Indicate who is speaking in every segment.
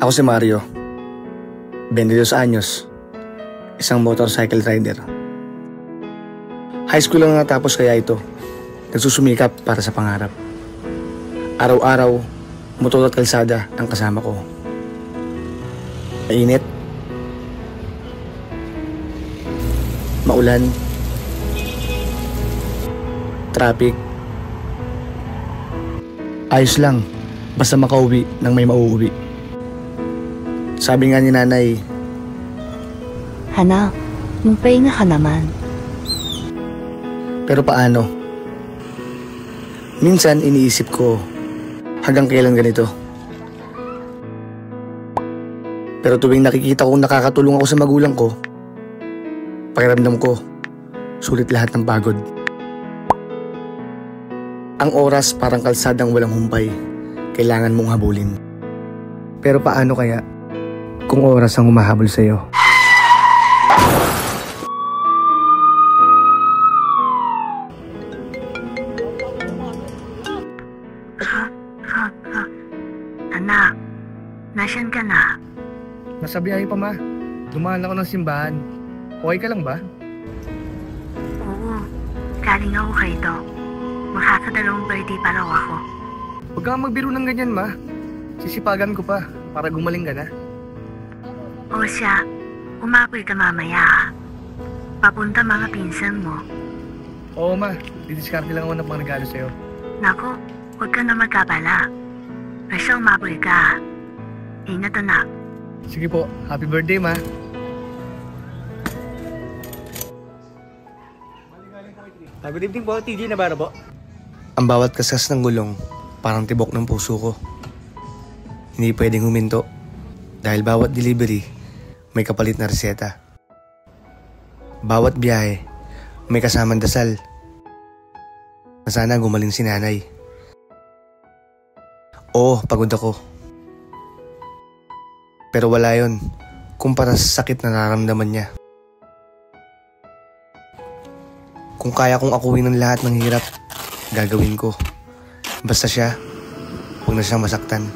Speaker 1: Ako si Mario, 22 anyos, isang motorcycle rider. High school lang natapos kaya ito, nagsusumikap para sa pangarap. Araw-araw, motor at kalsada ang kasama ko. Mainit, maulan, traffic. Ayos lang, basta makauwi nang may mauuwi. Sabi nga ni nanay,
Speaker 2: Anak, magpahinga ka naman.
Speaker 1: pero paano? Minsan iniisip ko, hanggang kailan ganito? Pero tuwing nakikita kong nakakatulong ako sa magulang ko, pakiramdam ko, sulit lahat ng pagod. Ang oras parang kalsadang walang humpay, kailangan mong habulin. Pero paano kaya kung oras ang humahabol sa'yo?
Speaker 2: Anak, nasaan ka na?
Speaker 1: Nasa biyahe pa, ma. Dumaan ako ng simbahan. Okay ka lang ba?
Speaker 2: Oo, galing ako kay Doc. Makakadalawang birthday pa raw ako.
Speaker 1: Huwag kang magbiro ng ganyan, ma. Sisipagan ko pa para gumaling ka na.
Speaker 2: O siya, umapoy ka mamaya. Papunta mga pinsan mo.
Speaker 1: Oo, ma. Didiskarte lang ako ng mga regalo sa'yo.
Speaker 2: Naku, huwag ka na magkabala. Basta umapoy ka. Ingat, anak.
Speaker 1: Sige po. Happy birthday, ma.
Speaker 3: Good evening po, TJ Navarro po.
Speaker 1: Ang bawat kaskas ng gulong, parang tibok ng puso ko. Hindi pwedeng huminto dahil bawat delivery may kapalit na reseta. Bawat biyahe may kasamang dasal na sana gumaling si nanay. Oo, pagod ako. Pero wala yon kumpara sa sakit na nararamdaman niya. Kung kaya kong akuin ng lahat ng hirap, gagawin ko. Basta siya, huwag na siyang masaktan.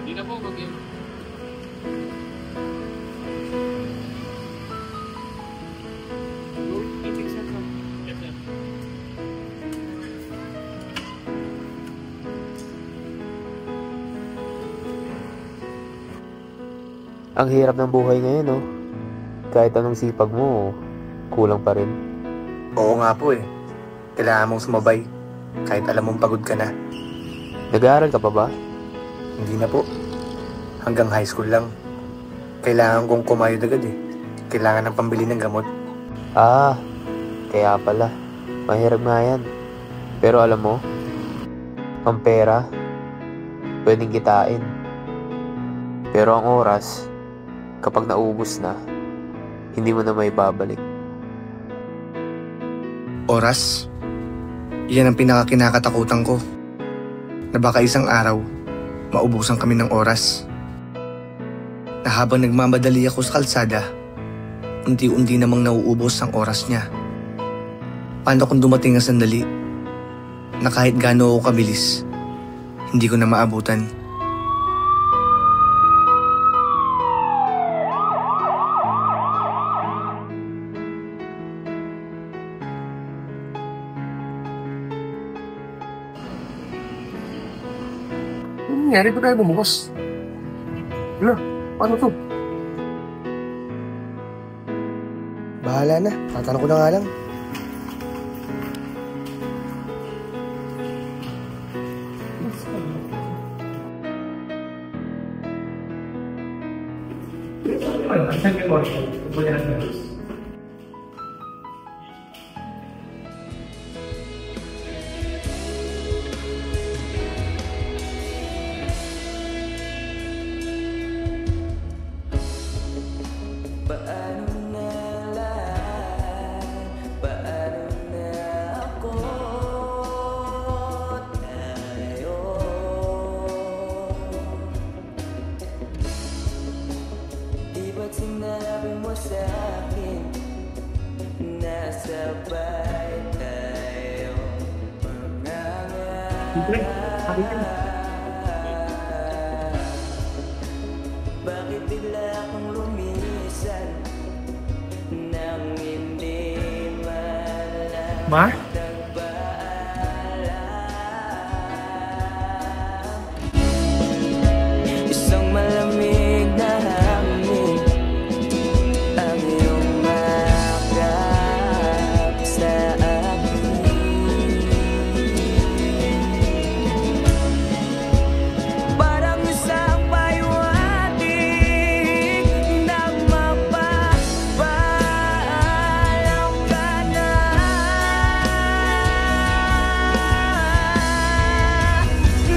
Speaker 4: Hindi na po, mag-in.
Speaker 3: Ang hirap ng buhay ngayon, no? Kahit anong sipag mo, kulang pa rin.
Speaker 1: Oo nga po eh. Kailangan mong sumabay kahit alam mong pagod ka na.
Speaker 3: Nag-aaral ka pa ba?
Speaker 1: Hindi na po. Hanggang high school lang. Kailangan kong kumayod agad eh. Kailangan ng pambili ng gamot.
Speaker 3: Ah, kaya pala. Mahirap nga yan. Pero alam mo, ang pera, pwedeng kitain. Pero ang oras, kapag naubos na, hindi mo na may babalik.
Speaker 1: Oras? Yan ang pinakakinakatakutan ko. Na baka isang araw, maubusan kami ng oras. Na habang nagmamadali ako sa kalsada, unti-unti namang nauubos ang oras niya. Paano kung dumating ang sandali na kahit gaano ako kabilis, hindi ko na maabutan?
Speaker 4: Nangyari ba tayo bumukas? Wala, paano to?
Speaker 1: Bahala na, tatanong ko na nga lang.
Speaker 4: Siyempre, sabi ka.
Speaker 5: Bakit bigla akong lumisan nang hindi malam?
Speaker 4: Ma?
Speaker 5: Isang malamig na hangin ang iyong makap sa akin. Parang isang paywating nang mapapaalam ka na.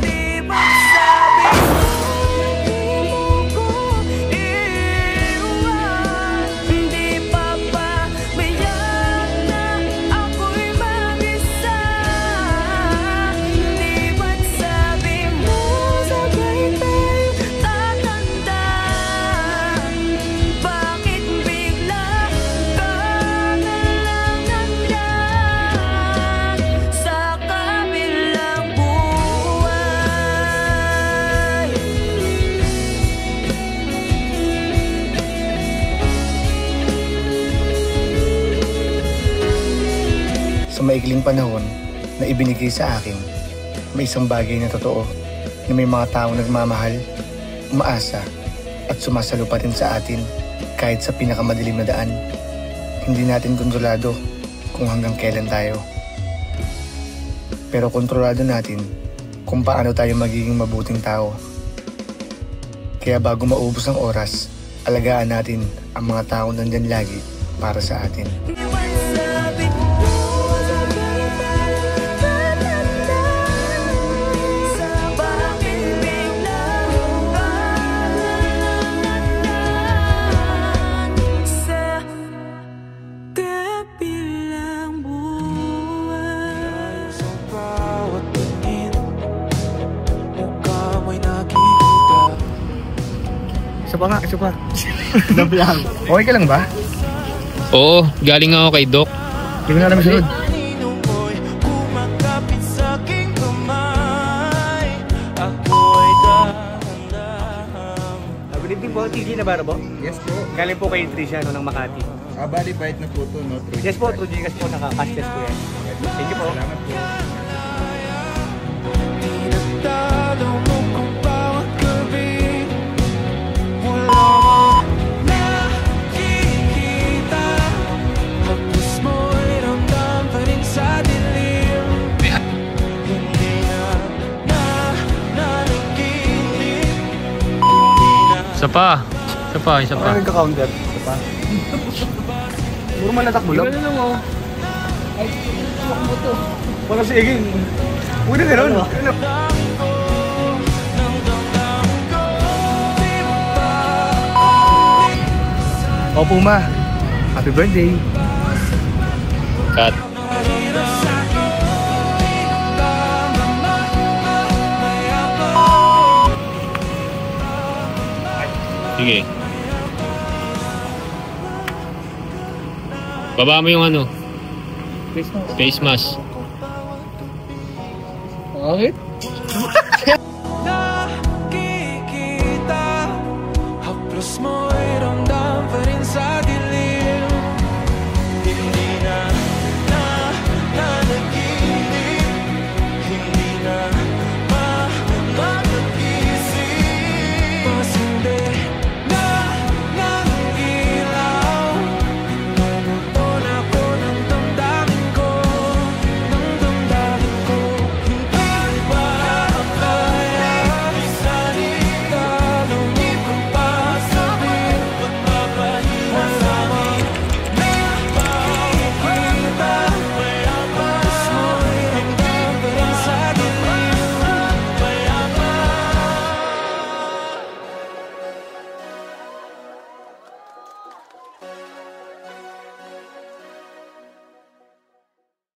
Speaker 5: Di ba sabi mo hindi mo ko iiwan? Di pa ba biyak na ako'y mag-isa? Di ba't sabi mo sabay tayo tatanda? Bakit bigla ka na lang nandyan sa kabilang buhay?
Speaker 1: Sa maikling panahon na ibinigay sa akin, may isang bagay na totoo na may mga taong nagmamahal, umaasa at sumasalo pa rin sa atin kahit sa pinakamadilim na daan. Hindi natin kontrolado kung hanggang kailan tayo. Pero kontrolado natin kung paano tayo magiging mabuting tao. Kaya bago maubos ang oras, alagaan natin ang mga taong nandyan lagi para sa atin.
Speaker 5: Di ba't sabi mo sabay tayo tatanda? Bakit bigla ka na lang nandyan sa kabilang buhay?
Speaker 6: Sa bawat tingin, mukha mo'y nakikita.
Speaker 1: Isa pa nga, isa pa. Okay ka lang ba?
Speaker 3: Oo, galing ako kay Doc.
Speaker 1: Hindi ko na alam sunod.
Speaker 6: Kanino mo'y kumakapit sa aking kamay. Ako'y dahan-dahan.
Speaker 4: Good evening po, TG Navarro po.
Speaker 7: Yes po.
Speaker 4: Galing po kay Tricia no, ng Makati.
Speaker 7: Bali bite na po ito, no? Through
Speaker 4: Yes po, through Gcash po, naka-cash test po yan. Thank you po.
Speaker 7: Salamat po.
Speaker 6: Pinagdalo mo kung bawat gabi. Wala akong nakikita. Hapos mo'y ramdam pa rin sa dilim. Hindi na nanaginip.
Speaker 3: Isa pa. Isa pa.
Speaker 4: Ano nagka-counter? Ito pa. Puro man natakbo lang. Ano lang oh. Ay, mo to. Parang sige. Huwag na gano'n. Ano?
Speaker 1: Opo ma, happy birthday.
Speaker 3: Cut. Sige. Baba mo yung ano, face mask.
Speaker 1: Bakit?
Speaker 6: Nakikita. Haplos mo'y ramdam